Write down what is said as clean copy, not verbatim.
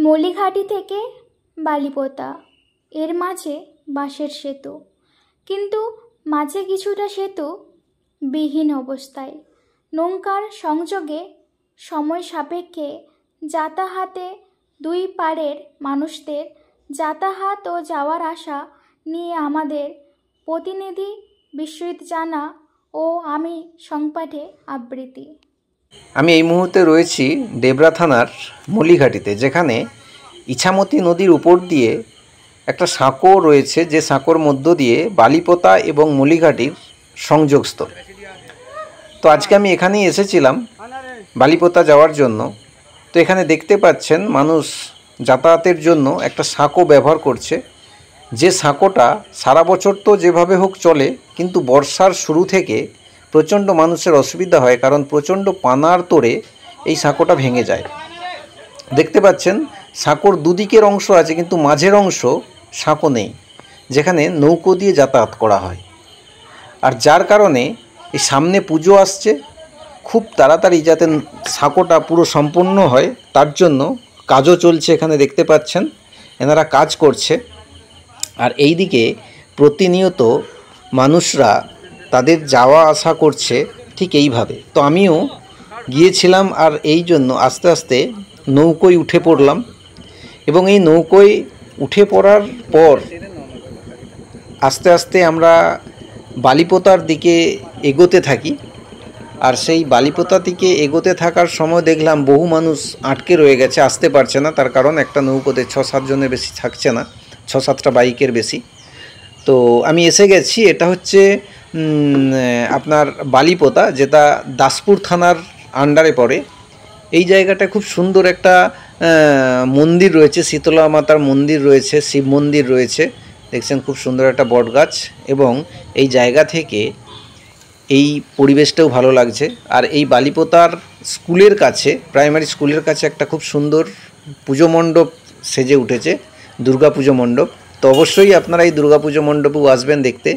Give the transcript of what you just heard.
মলিঘাটি থেকে বালিপোতা, এর মাঝে বাঁশের সেতু, কিন্তু মাঝে কিছুটা সেতু বিহীন অবস্থায়। নৌকার সংযোগে সময় সাপেক্ষে যাতায়াতে দুই পাড়ের মানুষদের যাতায়াত ও যাওয়ার আসা নিয়ে আমাদের প্রতিনিধি বিশ্বজিৎ জানা ও আমি সংপাঠে আবৃত্তি। আমি এই মুহূর্তে রয়েছি ডেবরা থানার মলিঘাটিতে, যেখানে ইছামতি নদীর উপর দিয়ে একটা সাঁকো রয়েছে, যে সাঁকোর মধ্য দিয়ে বালিপোতা এবং মলিঘাটির সংযোগস্থল। তো আজকে আমি এখানেই এসেছিলাম বালিপোতা যাওয়ার জন্য। তো এখানে দেখতে পাচ্ছেন মানুষ যাতায়াতের জন্য একটা সাঁকো ব্যবহার করছে, যে সাঁকোটা সারা বছর তো যেভাবে হোক চলে, কিন্তু বর্ষার শুরু থেকে প্রচণ্ড মানুষের অসুবিধা হয়, কারণ প্রচণ্ড পানার তোড়ে এই সাঁকোটা ভেঙে যায়। দেখতে পাচ্ছেন সাঁকোর দুদিকের অংশ আছে, কিন্তু মাঝের অংশ সাঁকো নেই, যেখানে নৌকো দিয়ে যাতায়াত করা হয়। আর যার কারণে এই সামনে পুজো আসছে, খুব তাড়াতাড়ি যাতে সাঁকোটা পুরো সম্পূর্ণ হয় তার জন্য কাজও চলছে। এখানে দেখতে পাচ্ছেন এনারা কাজ করছে। আর এই দিকে প্রতিনিয়ত মানুষরা তাদের যাওয়া আসা করছে ঠিক এইভাবে। তো আমিও গিয়েছিলাম, আর এই জন্য আস্তে আস্তে নৌকোয় উঠে পড়লাম। এবং এই নৌকোয় উঠে পড়ার পর আস্তে আস্তে আমরা বালিপোতার দিকে এগোতে থাকি। আর সেই বালিপোতা দিকে এগোতে থাকার সময় দেখলাম বহু মানুষ আটকে রয়ে গেছে, আসতে পারছে না। তার কারণ একটা নৌকোতে 6-7 জনের বেশি থাকছে না, 6-7টা বাইকের বেশি। তো আমি এসে গেছি, এটা হচ্ছে আপনার বালিপোতা, যেটা দাসপুর থানার আন্ডারে পড়ে। এই জায়গাটা খুব সুন্দর একটা মন্দির রয়েছে, শীতলা মাতার মন্দির রয়েছে, শিব মন্দির রয়েছে, দেখছেন খুব সুন্দর একটা বটগাছ। এবং এই জায়গা থেকে এই পরিবেশটাও ভালো লাগছে। আর এই বালিপোতার স্কুলের কাছে, প্রাইমারি স্কুলের কাছে একটা খুব সুন্দর পুজো মণ্ডপ সেজে উঠেছে, দুর্গা পুজো মণ্ডপ। তো অবশ্যই আপনারা এই দুর্গা পুজো মণ্ডপেও আসবেন দেখতে।